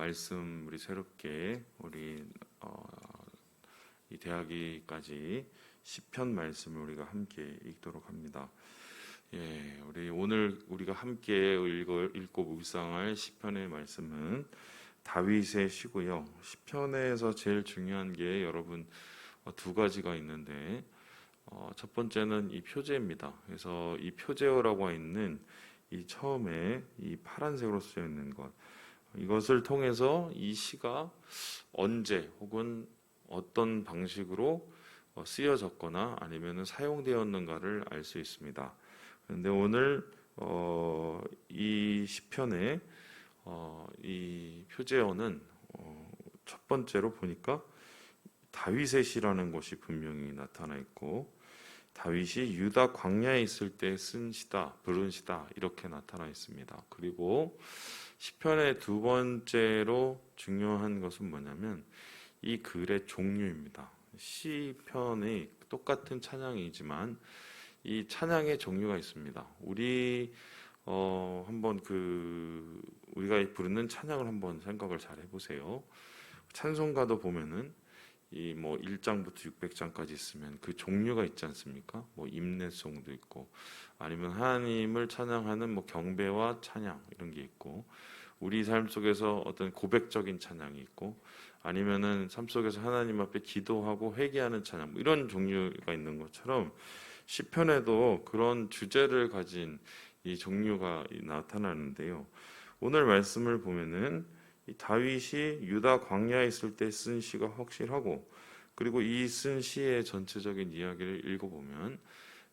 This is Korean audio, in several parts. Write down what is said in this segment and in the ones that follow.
말씀 우리 새롭게 우리 이 대하기까지 시편 말씀을 우리가 함께 읽도록 합니다. 예, 우리 오늘 우리가 함께 읽고 묵상할 시편의 말씀은 다윗의 시고요. 시편에서 제일 중요한 게 여러분 두 가지가 있는데 첫 번째는 이 표제입니다. 그래서 이 표제어라고 있는 이 처음에 이 파란색으로 쓰여 있는 것, 이것을 통해서 이 시가 언제 혹은 어떤 방식으로 쓰여졌거나 아니면 사용되었는가를 알 수 있습니다. 그런데 오늘 이 시편의 이 표제어는 첫 번째로 보니까 다윗의 시라는 것이 분명히 나타나 있고, 다윗이 유다 광야에 있을 때 쓴 시다, 부른 시다, 이렇게 나타나 있습니다. 그리고 시편의 두 번째로 중요한 것은 뭐냐면 이 글의 종류입니다. 시편이 똑같은 찬양이지만 이 찬양의 종류가 있습니다. 한번 우리가 부르는 찬양을 한번 생각을 잘 해보세요. 찬송가도 보면은 이 1장부터 600장까지 있으면 그 종류가 있지 않습니까? 임내송도 있고, 아니면 하나님을 찬양하는 경배와 찬양 이런 게 있고, 우리 삶 속에서 어떤 고백적인 찬양이 있고, 아니면은 삶 속에서 하나님 앞에 기도하고 회개하는 찬양, 이런 종류가 있는 것처럼 시편에도 그런 주제를 가진 이 종류가 나타나는데요. 오늘 말씀을 보면은 이 다윗이 유다 광야에 있을 때 쓴 시가 확실하고, 그리고 이 쓴 시의 전체적인 이야기를 읽어보면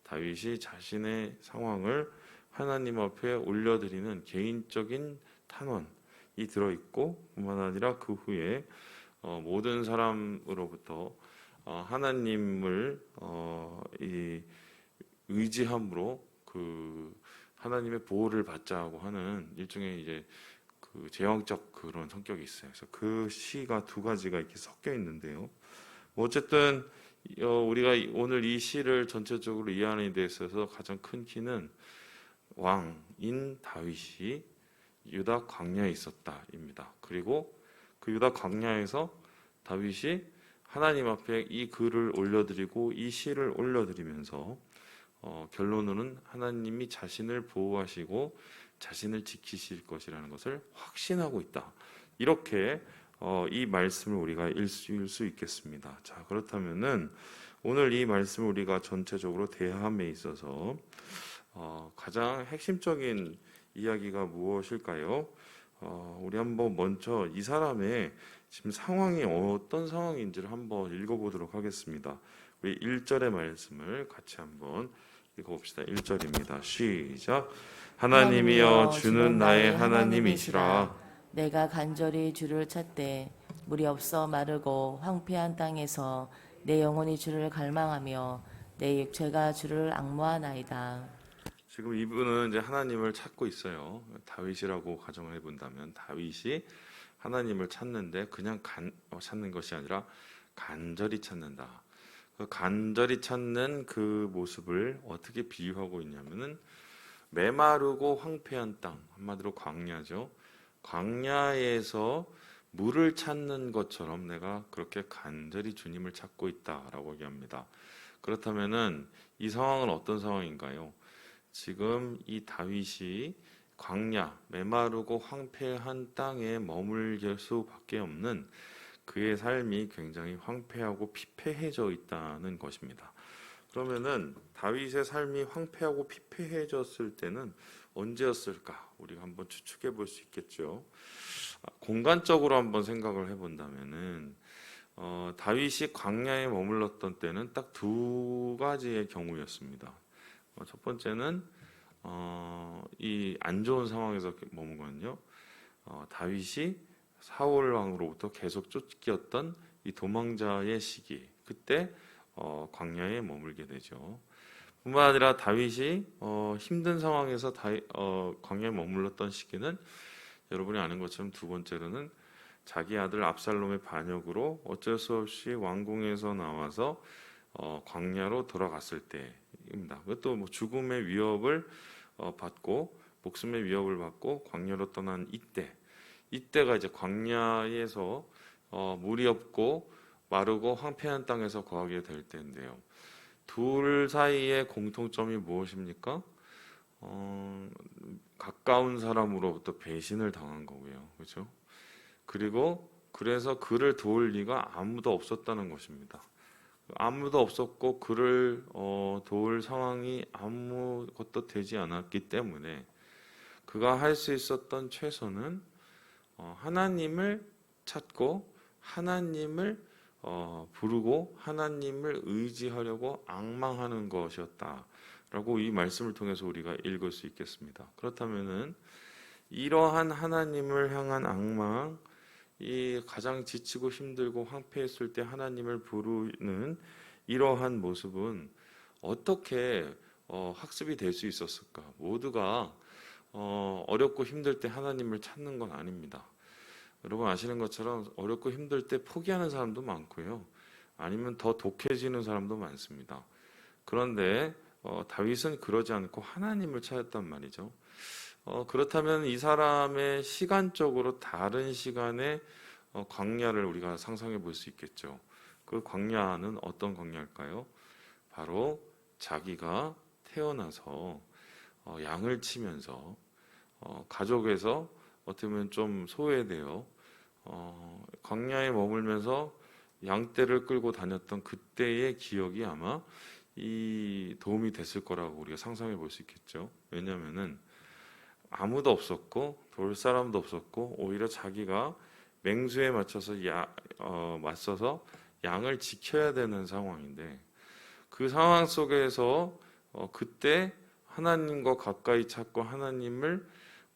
다윗이 자신의 상황을 하나님 앞에 올려드리는 개인적인 탄원이 들어있고, 뿐만 아니라 그 후에 모든 사람으로부터 하나님을 의지함으로 하나님의 보호를 받자고 하는 일종의 이제 제왕적 그런 성격이 있어요. 그래서 그 시가 두 가지가 이렇게 섞여 있는데요. 어쨌든 우리가 오늘 이 시를 전체적으로 이해하는 데 있어서 가장 큰 키는 왕인 다윗이 유다 광야에 있었다입니다. 그리고 그 유다 광야에서 다윗이 하나님 앞에 이 글을 올려드리고 이 시를 올려드리면서 결론으로는 하나님이 자신을 보호하시고 자신을 지키실 것이라는 것을 확신하고 있다. 이렇게 이 말씀을 우리가 읽을 수 있겠습니다. 자, 그렇다면은 오늘 이 말씀을 우리가 전체적으로 대함에 있어서 가장 핵심적인 이야기가 무엇일까요? 우리 한번 먼저 이 사람의 지금 상황이 어떤 상황인지를 한번 읽어보도록 하겠습니다. 우리 1절의 말씀을 같이 한번 읽어봅시다. 1절입니다. 시작. 하나님이여 주는 나의 하나님이시라. 내가 간절히 주를 찾되 물이 없어 마르고 황폐한 땅에서 내 영혼이 주를 갈망하며 내 육체가 주를 악무하나이다. 지금 이분은 이제 하나님을 찾고 있어요. 다윗이라고 가정을 해본다면 다윗이 하나님을 찾는데 그냥 찾는 것이 아니라 간절히 찾는다. 그 간절히 찾는 그 모습을 어떻게 비유하고 있냐면은 메마르고 황폐한 땅, 한마디로 광야죠. 광야에서 물을 찾는 것처럼 내가 그렇게 간절히 주님을 찾고 있다라고 얘기합니다. 그렇다면은 이 상황은 어떤 상황인가요? 지금 이 다윗이 광야, 메마르고 황폐한 땅에 머물길 수밖에 없는 그의 삶이 굉장히 황폐하고 피폐해져 있다는 것입니다. 그러면은 다윗의 삶이 황폐하고 피폐해졌을 때는 언제였을까? 우리가 한번 추측해 볼 수 있겠죠. 공간적으로 한번 생각을 해본다면은 다윗이 광야에 머물렀던 때는 딱 두 가지의 경우였습니다. 첫 번째는 이 안 좋은 상황에서 머문 거는요. 다윗이 사울 왕으로부터 계속 쫓겼던 이 도망자의 시기, 그때 광야에 머물게 되죠. 뿐만 아니라 다윗이 힘든 상황에서 광야에 머물렀던 시기는 여러분이 아는 것처럼 두 번째로는 자기 아들 압살롬의 반역으로 어쩔 수 없이 왕궁에서 나와서 광야로 돌아갔을 때입니다. 그것도 죽음의 위협을 받고 목숨의 위협을 받고 광야로 떠난 이때가 이제 광야에서 물이 없고 마르고 황폐한 땅에서 거하게 될 때인데요. 둘 사이의 공통점이 무엇입니까? 가까운 사람으로부터 배신을 당한 거고요. 그렇죠? 그리고 그래서 그를 도울 리가 아무도 없었다는 것입니다. 아무도 없었고 그를 도울 상황이 아무것도 되지 않았기 때문에 그가 할 수 있었던 최선은 하나님을 찾고 하나님을 부르고 하나님을 의지하려고 앙망하는 것이었다라고 이 말씀을 통해서 우리가 읽을 수 있겠습니다. 그렇다면은 이러한 하나님을 향한 앙망, 이 가장 지치고 힘들고 황폐했을 때 하나님을 부르는 이러한 모습은 어떻게 학습이 될 수 있었을까? 모두가 어렵고 힘들 때 하나님을 찾는 건 아닙니다. 여러분 아시는 것처럼 어렵고 힘들 때 포기하는 사람도 많고요. 아니면 더 독해지는 사람도 많습니다. 그런데 다윗은 그러지 않고 하나님을 찾았단 말이죠. 그렇다면 이 사람의 시간적으로 다른 시간의 광야를 우리가 상상해 볼 수 있겠죠. 그 광야는 어떤 광야일까요? 바로 자기가 태어나서 양을 치면서 가족에서 어떻게 보면 좀 소외되어 광야에 머물면서 양떼를 끌고 다녔던 그때의 기억이 아마 이 도움이 됐을 거라고 우리가 상상해 볼 수 있겠죠. 왜냐하면은 아무도 없었고 돌 사람도 없었고 오히려 자기가 맹수에 맞서서 양을 지켜야 되는 상황인데 그 상황 속에서 그때 하나님과 가까이 찾고 하나님을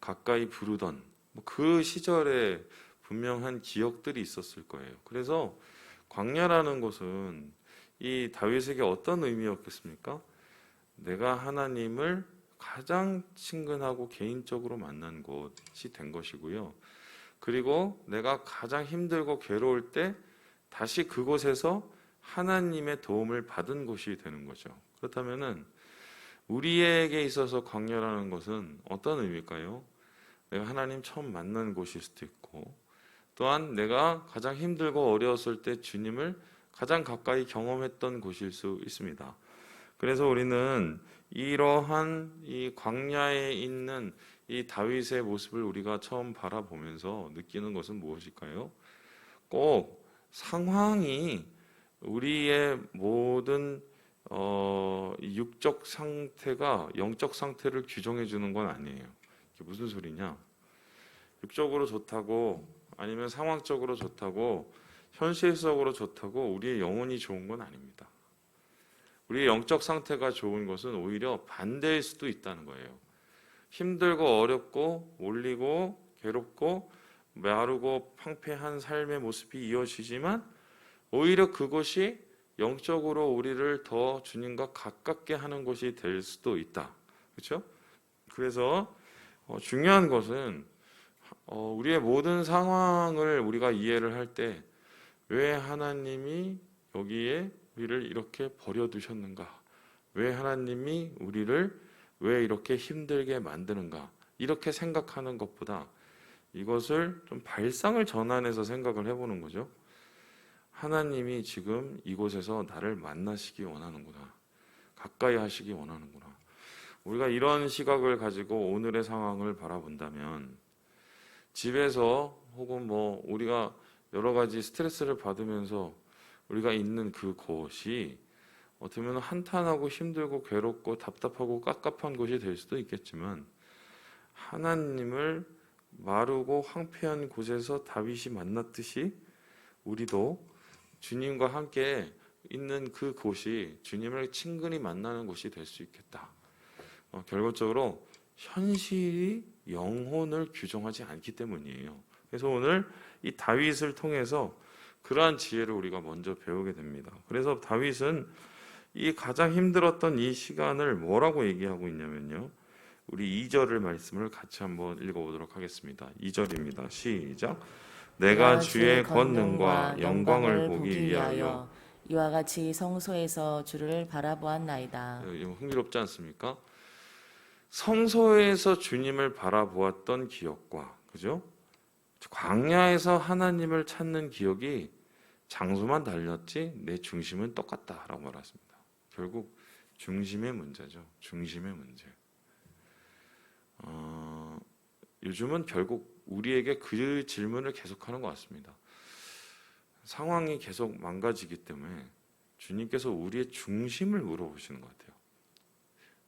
가까이 부르던 그 시절에 분명한 기억들이 있었을 거예요. 그래서 광야라는 곳은 이 다윗에게 어떤 의미였겠습니까? 내가 하나님을 가장 친근하고 개인적으로 만난 곳이 된 것이고요. 그리고 내가 가장 힘들고 괴로울 때 다시 그곳에서 하나님의 도움을 받은 곳이 되는 거죠. 그렇다면은 우리에게 있어서 광야라는 것은 어떤 의미일까요? 내가 하나님 처음 만난 곳일 수도 있고 또한 내가 가장 힘들고 어려웠을 때 주님을 가장 가까이 경험했던 곳일 수 있습니다. 그래서 우리는 이러한 이 광야에 있는 이 다윗의 모습을 우리가 처음 바라보면서 느끼는 것은 무엇일까요? 꼭 상황이 우리의 모든 육적 상태가 영적 상태를 규정해 주는 건 아니에요. 이게 무슨 소리냐? 육적으로 좋다고 아니면 상황적으로 좋다고 현실적으로 좋다고 우리의 영혼이 좋은 건 아닙니다. 우리의 영적 상태가 좋은 것은 오히려 반대일 수도 있다는 거예요. 힘들고 어렵고 몰리고 괴롭고 마르고 황폐한 삶의 모습이 이어지지만 오히려 그것이 영적으로 우리를 더 주님과 가깝게 하는 것이 될 수도 있다. 그렇죠? 그래서 중요한 것은 우리의 모든 상황을 우리가 이해를 할 때 왜 하나님이 여기에 우리를 이렇게 버려두셨는가? 왜 하나님이 우리를 왜 이렇게 힘들게 만드는가? 이렇게 생각하는 것보다 이것을 좀 발상을 전환해서 생각을 해보는 거죠. 하나님이 지금 이곳에서 나를 만나시기 원하는구나. 가까이 하시기 원하는구나. 우리가 이런 시각을 가지고 오늘의 상황을 바라본다면 집에서 혹은 우리가 여러 가지 스트레스를 받으면서 우리가 있는 그곳이 어떻게 보면 한탄하고 힘들고 괴롭고 답답하고 깝깝한 곳이 될 수도 있겠지만 하나님을 마르고 황폐한 곳에서 다윗이 만났듯이 우리도 주님과 함께 있는 그 곳이 주님을 친근히 만나는 곳이 될 수 있겠다. 결과적으로 현실이 영혼을 규정하지 않기 때문이에요. 그래서 오늘 이 다윗을 통해서 그러한 지혜를 우리가 먼저 배우게 됩니다. 그래서 다윗은 이 가장 힘들었던 이 시간을 뭐라고 얘기하고 있냐면요. 우리 2절을 말씀을 같이 한번 읽어보도록 하겠습니다. 2절입니다. 시작. 내가 주의 권능과 영광을 보기 위하여 이와 같이 성소에서 주를 바라보았나이다. 흥미롭지 않습니까? 성소에서 주님을 바라보았던 기억과 그죠? 광야에서 하나님을 찾는 기억이 장소만 달렸지 내 중심은 똑같다라고 말했습니다. 결국 중심의 문제죠. 중심의 문제. 요즘은 결국 우리에게 그 질문을 계속하는 것 같습니다. 상황이 계속 망가지기 때문에 주님께서 우리의 중심을 물어보시는 것 같아요.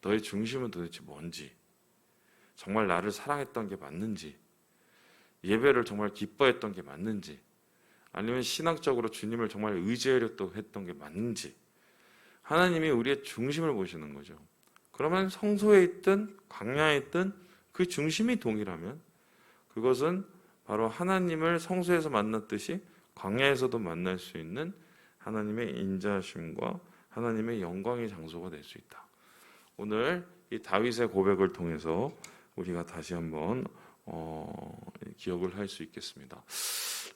너의 중심은 도대체 뭔지, 정말 나를 사랑했던 게 맞는지, 예배를 정말 기뻐했던 게 맞는지, 아니면 신학적으로 주님을 정말 의지하려고 했던 게 맞는지, 하나님이 우리의 중심을 보시는 거죠. 그러면 성소에 있든 광야에 있든 그 중심이 동일하면 그것은 바로 하나님을 성소에서 만났듯이 광야에서도 만날 수 있는 하나님의 인자하심과 하나님의 영광의 장소가 될 수 있다. 오늘 이 다윗의 고백을 통해서 우리가 다시 한번 기억을 할 수 있겠습니다.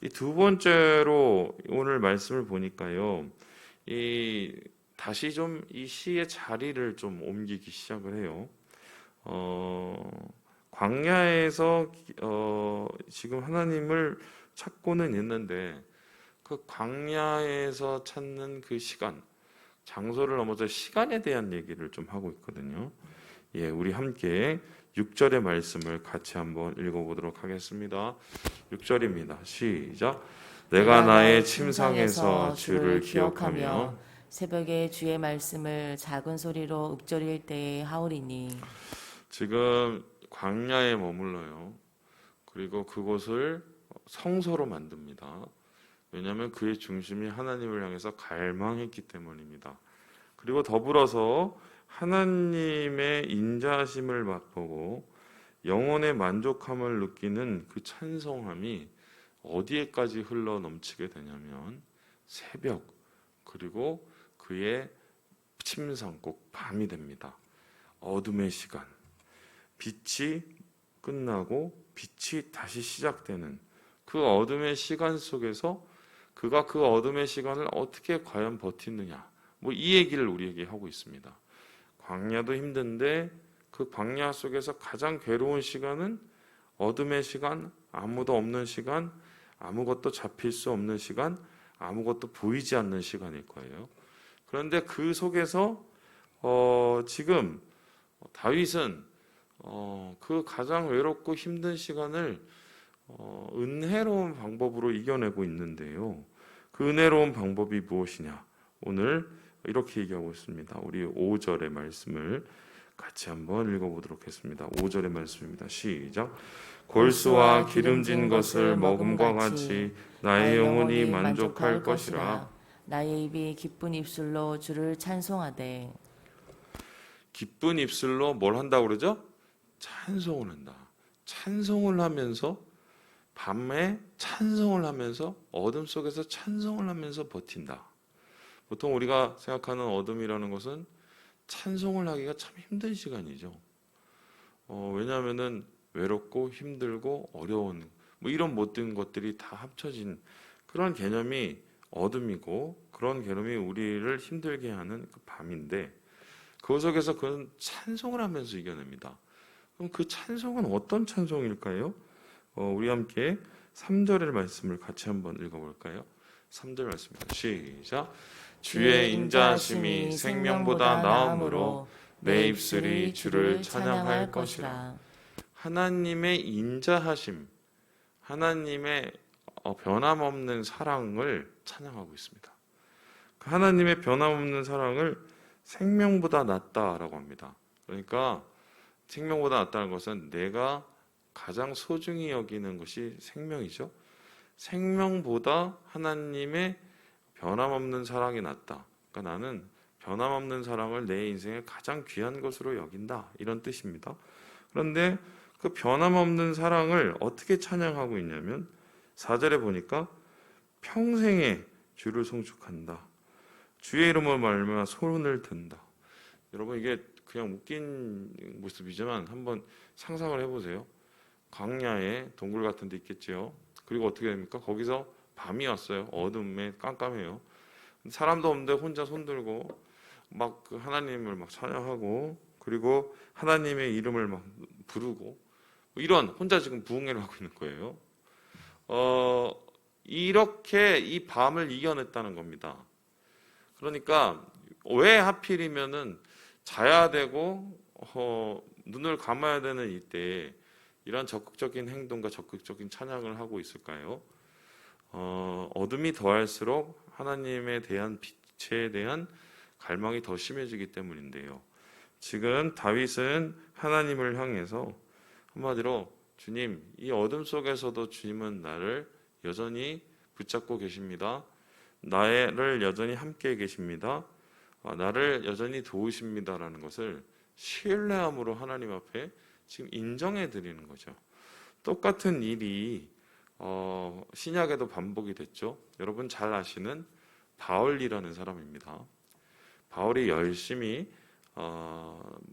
이 두 번째로 오늘 말씀을 보니까요, 다시 좀 이 시의 자리를 좀 옮기기 시작을 해요. 광야에서 지금 하나님을 찾고는 있는데 그 광야에서 찾는 그 시간, 장소를 넘어서 시간에 대한 얘기를 좀 하고 있거든요. 예, 우리 함께 6절의 말씀을 같이 한번 읽어보도록 하겠습니다. 6절입니다. 시작. 내가 나의 침상에서 주를 기억하며 새벽에 주의 말씀을 작은 소리로 읊조릴 때에 하오리니. 지금 광야에 머물러요. 그리고 그곳을 성소로 만듭니다. 왜냐하면 그의 중심이 하나님을 향해서 갈망했기 때문입니다. 그리고 더불어서 하나님의 인자하심을 맛보고 영혼의 만족함을 느끼는 그 찬송함이 어디에까지 흘러 넘치게 되냐면 새벽, 그리고 그의 침상, 꼭 밤이 됩니다. 어둠의 시간, 빛이 끝나고 빛이 다시 시작되는 그 어둠의 시간 속에서 그가 그 어둠의 시간을 어떻게 과연 버티느냐, 이 얘기를 우리에게 하고 있습니다. 광야도 힘든데 그 광야 속에서 가장 괴로운 시간은 어둠의 시간, 아무도 없는 시간, 아무것도 잡힐 수 없는 시간, 아무것도 보이지 않는 시간일 거예요. 그런데 그 속에서 지금 다윗은 그 가장 외롭고 힘든 시간을 은혜로운 방법으로 이겨내고 있는데요. 그 은혜로운 방법이 무엇이냐? 오늘 이렇게 얘기하고 있습니다. 우리 5절의 말씀을 같이 한번 읽어보도록 하겠습니다. 5절의 말씀입니다. 시작. 골수와 기름진 것을 먹음과 같이 나의 영혼이 만족할 것이라. 나의 입이 기쁜 입술로 주를 찬송하되. 기쁜 입술로 뭘 한다고 그러죠? 찬송을 한다. 찬송을 하면서 밤에 찬송을 하면서 어둠 속에서 찬송을 하면서 버틴다. 보통 우리가 생각하는 어둠이라는 것은 찬송을 하기가 참 힘든 시간이죠. 왜냐하면은 외롭고 힘들고 어려운 이런 모든 것들이 다 합쳐진 그런 개념이 어둠이고, 그런 개념이 우리를 힘들게 하는 그 밤인데, 그 속에서 그는 찬송을 하면서 이겨냅니다. 그럼 그 찬송은 어떤 찬송일까요? 우리 함께 3절의 말씀을 같이 한번 읽어볼까요? 3절 말씀입니다. 시작. 주의 인자하심이 생명보다 나음으로 내 입술이 주를 찬양할 것이라. 하나님의 인자하심, 하나님의 변함없는 사랑을 찬양하고 있습니다. 하나님의 변함없는 사랑을 생명보다 낫다라고 합니다. 그러니까 생명보다 낫다는 것은 내가 가장 소중히 여기는 것이 생명이죠. 생명보다 하나님의 변함없는 사랑이 낫다. 그러니까 나는 변함없는 사랑을 내 인생의 가장 귀한 것으로 여긴다, 이런 뜻입니다. 그런데 그 변함없는 사랑을 어떻게 찬양하고 있냐면 4절에 보니까 평생에 주를 송축한다. 주의 이름으로 말미암아 손을 든다. 여러분, 이게 그냥 웃긴 모습이지만 한번 상상을 해보세요. 광야에 동굴 같은 데 있겠지요. 그리고 어떻게 됩니까? 거기서 밤이 왔어요. 어둠에 깜깜해요. 사람도 없는데 혼자 손들고 막 그 하나님을 막 찬양하고, 그리고 하나님의 이름을 막 부르고, 이런 혼자 지금 부흥회를 하고 있는 거예요. 이렇게 이 밤을 이겨냈다는 겁니다. 그러니까 왜 하필이면은 자야 되고 눈을 감아야 되는 이때에 이런 적극적인 행동과 적극적인 찬양을 하고 있을까요? 어둠이 더할수록 하나님에 대한 빛에 대한 갈망이 더 심해지기 때문인데요. 지금 다윗은 하나님을 향해서 한마디로 주님, 이 어둠 속에서도 주님은 나를 여전히 붙잡고 계십니다. 나를 여전히 함께 계십니다. 나를 여전히 도우십니다라는 것을 신뢰함으로 하나님 앞에 지금 인정해 드리는 거죠. 똑같은 일이 신약에도 반복이 됐죠. 여러분 잘 아시는 바울이라는 사람입니다. 바울이 열심히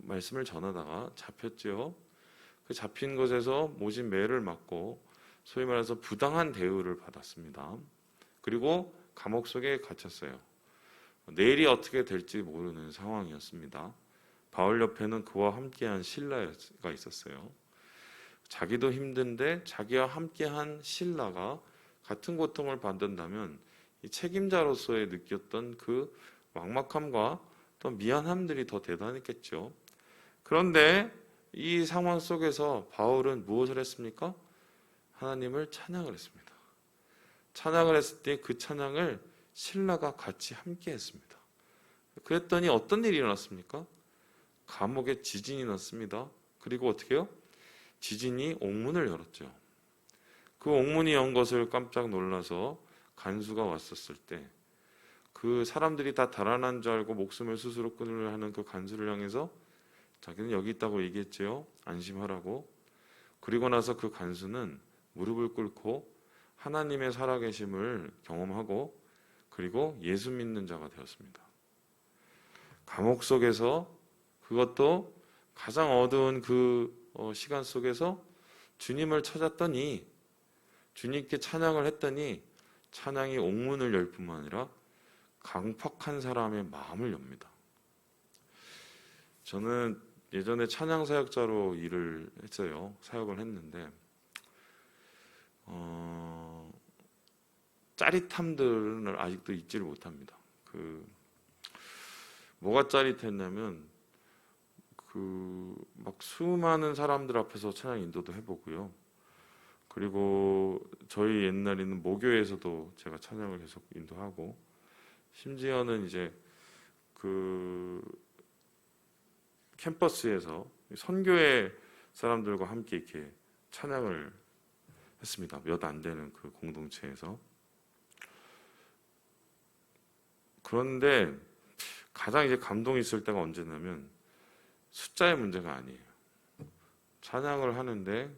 말씀을 전하다가 잡혔죠. 그 잡힌 곳에서 모진 매를 맞고 소위 말해서 부당한 대우를 받았습니다. 그리고 감옥 속에 갇혔어요. 내일이 어떻게 될지 모르는 상황이었습니다. 바울 옆에는 그와 함께한 실라가 있었어요. 자기도 힘든데 자기와 함께한 실라가 같은 고통을 받는다면 이 책임자로서의 느꼈던 그 막막함과 또 미안함들이 더 대단했겠죠. 그런데 이 상황 속에서 바울은 무엇을 했습니까? 하나님을 찬양을 했습니다. 찬양을 했을 때 그 찬양을 신라가 같이 함께 했습니다. 그랬더니 어떤 일이 일어났습니까? 감옥에 지진이 났습니다. 그리고 어떻게 해요? 지진이 옥문을 열었죠. 그 옥문이 연 것을 깜짝 놀라서 간수가 왔었을 때 그 사람들이 다 달아난 줄 알고 목숨을 스스로 끊으려 하는 그 간수를 향해서 자기는 여기 있다고 얘기했지요. 안심하라고. 그리고 나서 그 간수는 무릎을 꿇고 하나님의 살아계심을 경험하고 그리고 예수 믿는 자가 되었습니다. 감옥 속에서 그것도 가장 어두운 그 시간 속에서 주님을 찾았더니 주님께 찬양을 했더니 찬양이 옥문을 열 뿐만 아니라 강팍한 사람의 마음을 엽니다. 저는 예전에 찬양 사역자로 일을 했어요. 사역을 했는데 짜릿함들을 아직도 잊지를 못합니다. 뭐가 짜릿했냐면 막 수많은 사람들 앞에서 찬양 인도도 해보고요. 그리고 저희 옛날에는 모교에서도 제가 찬양을 계속 인도하고 심지어는 이제 캠퍼스에서 선교회 사람들과 함께 이렇게 찬양을 했습니다. 몇 안 되는 그 공동체에서. 그런데 가장 이제 감동이 있을 때가 언제냐면 숫자의 문제가 아니에요. 찬양을 하는데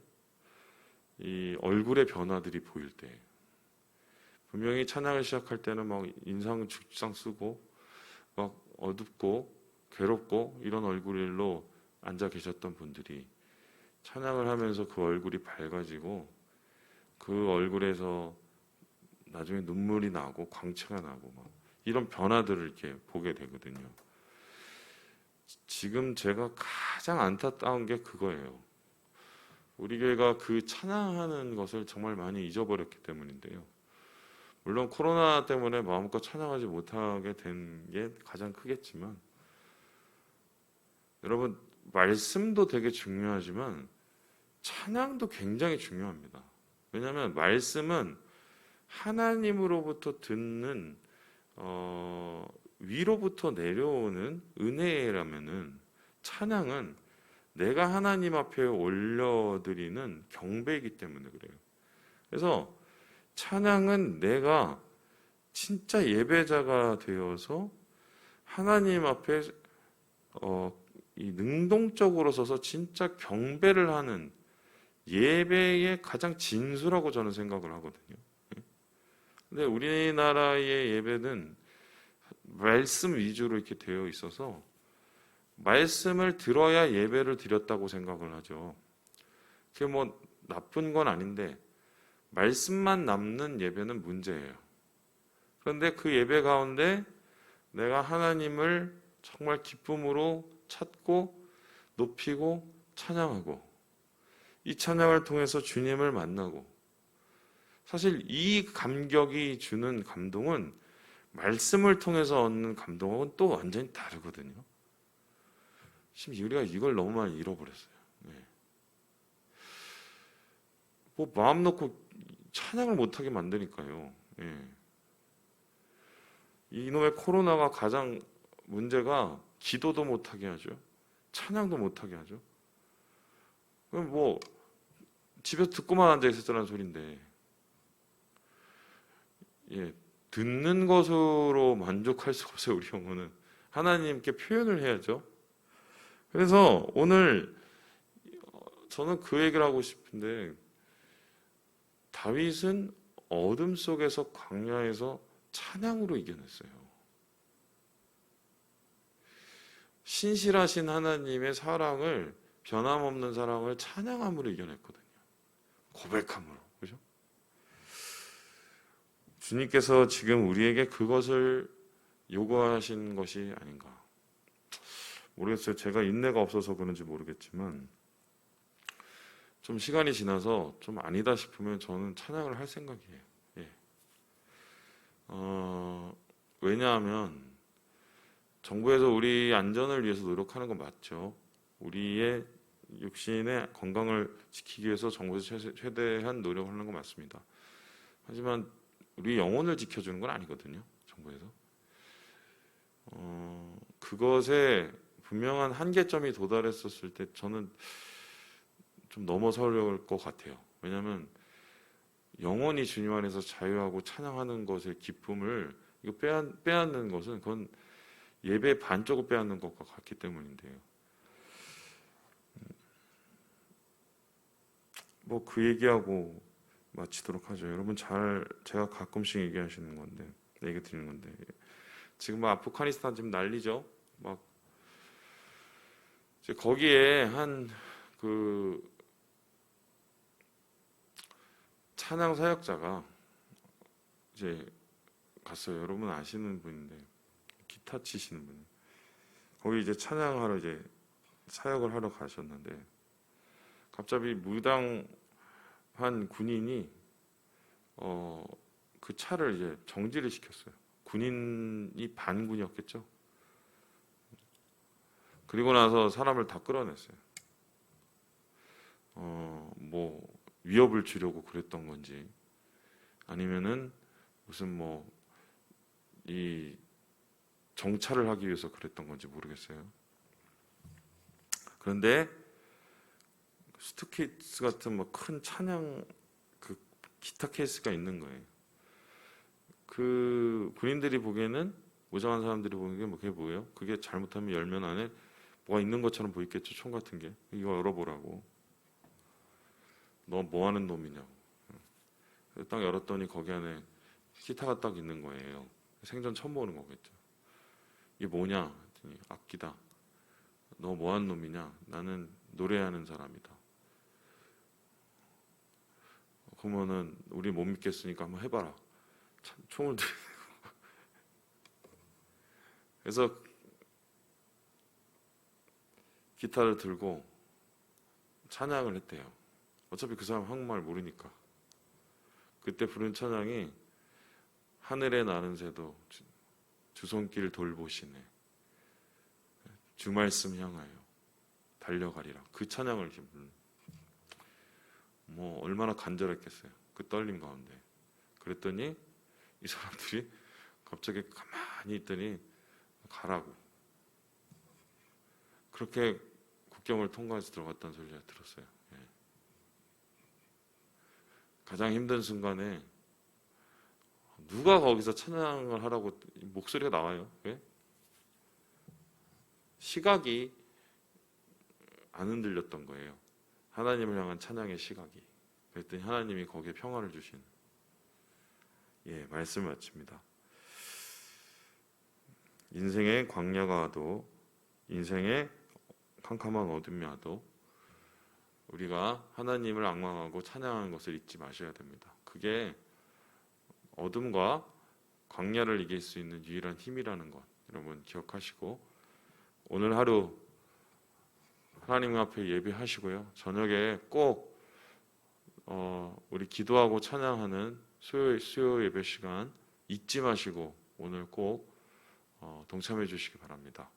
이 얼굴의 변화들이 보일 때 분명히 찬양을 시작할 때는 막 인상 죽상 쓰고 막 어둡고 괴롭고 이런 얼굴로 앉아 계셨던 분들이 찬양을 하면서 그 얼굴이 밝아지고 그 얼굴에서 나중에 눈물이 나고 광채가 나고 막 이런 변화들을 이렇게 보게 되거든요. 지금 제가 가장 안타까운 게 그거예요. 우리 교회가 그 찬양하는 것을 정말 많이 잊어버렸기 때문인데요. 물론 코로나 때문에 마음껏 찬양하지 못하게 된 게 가장 크겠지만 여러분 말씀도 되게 중요하지만 찬양도 굉장히 중요합니다. 왜냐하면 말씀은 하나님으로부터 듣는 위로부터 내려오는 은혜라면은 찬양은 내가 하나님 앞에 올려드리는 경배이기 때문에 그래요. 그래서 찬양은 내가 진짜 예배자가 되어서 하나님 앞에 이 능동적으로 서서 진짜 경배를 하는 예배의 가장 진수라고 저는 생각을 하거든요. 근데 우리나라의 예배는 말씀 위주로 이렇게 되어 있어서 말씀을 들어야 예배를 드렸다고 생각을 하죠. 그게 뭐 나쁜 건 아닌데 말씀만 남는 예배는 문제예요. 그런데 그 예배 가운데 내가 하나님을 정말 기쁨으로 찾고 높이고 찬양하고 이 찬양을 통해서 주님을 만나고 사실 이 감격이 주는 감동은 말씀을 통해서 얻는 감동하고는 또 완전히 다르거든요. 지금 우리가 이걸 너무 많이 잃어버렸어요. 네. 뭐 마음 놓고 찬양을 못하게 만드니까요. 예. 이놈의 코로나가 가장 문제가 기도도 못하게 하죠. 찬양도 못하게 하죠. 그럼 뭐 집에서 듣고만 앉아 있었다는 소린데, 예, 듣는 것으로 만족할 수 없어요. 우리 영혼은 하나님께 표현을 해야죠. 그래서 오늘 저는 그 얘기를 하고 싶은데, 다윗은 어둠 속에서 광야에서 찬양으로 이겨냈어요. 신실하신 하나님의 사랑을, 변함없는 사랑을 찬양함으로 이겨냈거든요. 고백함으로. 그죠? 주님께서 지금 우리에게 그것을 요구하신 것이 아닌가 모르겠어요. 제가 인내가 없어서 그런지 모르겠지만, 좀 시간이 지나서 좀 아니다 싶으면 저는 찬양을 할 생각이에요. 예. 왜냐하면 정부에서 우리 안전을 위해서 노력하는 건 맞죠. 우리의 육신의 건강을 지키기 위해서 정부에서 최대한 노력을 하는 건 맞습니다. 하지만 우리 영혼을 지켜주는 건 아니거든요. 정부에서. 그것에 분명한 한계점이 도달했었을 때 저는 좀 넘어서려울 것 같아요. 왜냐하면 영원히 주님 안에서 자유하고 찬양하는 것의 기쁨을 이거 빼앗는 것은 그건 예배 반쪽을 빼앗는 것과 같기 때문인데요. 뭐 그 얘기하고 마치도록 하죠. 여러분 제가 가끔씩 얘기하시는 건데, 얘기 드리는 건데, 지금 뭐 아프가니스탄 지금 난리죠. 막 이제 거기에 한 그 찬양 사역자가 이제 갔어요. 여러분 아시는 분인데, 기타 치시는 분. 거기 이제 찬양하러 이제 사역을 하러 가셨는데, 갑자기 무당한 군인이 그 차를 이제 정지를 시켰어요. 군인이 반군이었겠죠. 그리고 나서 사람을 다 끌어냈어요. 뭐 위협을 주려고 그랬던 건지, 아니면은 무슨 뭐 이 정찰을 하기 위해서 그랬던 건지 모르겠어요. 그런데 스투케이스 같은 뭐 큰 찬양 그 기타 케이스가 있는 거예요. 그 군인들이 보기에는, 무장한 사람들이 보기에는 그게 뭐예요? 그게 잘못하면 열면 안에 뭐가 있는 것처럼 보이겠죠. 총 같은 게. 이거 열어보라고. 너 뭐 하는 놈이냐고. 딱 열었더니 거기 안에 기타가 딱 있는 거예요. 생전 처음 보는 거겠죠. 이게 뭐냐? 했더니 악기다. 너 뭐 하는 놈이냐? 나는 노래하는 사람이다. 그러면은 우리 못 믿겠으니까 한번 해봐라. 총을 들고. 그래서 기타를 들고 찬양을 했대요. 어차피 그 사람 한국말 모르니까. 그때 부른 찬양이 하늘에 나는 새도 주 손길 돌보시네. 주 말씀 향하여 달려가리라. 그 찬양을 이렇게 뭐 얼마나 간절했겠어요. 그 떨림 가운데. 그랬더니 이 사람들이 갑자기 가만히 있더니 가라고. 그렇게 국경을 통과해서 들어갔다는 소리를 들었어요. 예. 가장 힘든 순간에 누가 거기서 찬양을 하라고 목소리가 나와요? 왜? 시각이 안 흔들렸던 거예요. 하나님을 향한 찬양의 시각이. 그랬더니 하나님이 거기에 평화를 주신, 예, 말씀을 마칩니다. 인생의 광야가 와도, 인생의 캄캄한 어둠이 와도 우리가 하나님을 앙망하고 찬양하는 것을 잊지 마셔야 됩니다. 그게 어둠과 광야를 이길 수 있는 유일한 힘이라는 것 여러분 기억하시고, 오늘 하루 하나님 앞에 예배하시고요. 저녁에 꼭 우리 기도하고 찬양하는 수요 예배 시간 잊지 마시고 오늘 꼭 동참해 주시기 바랍니다.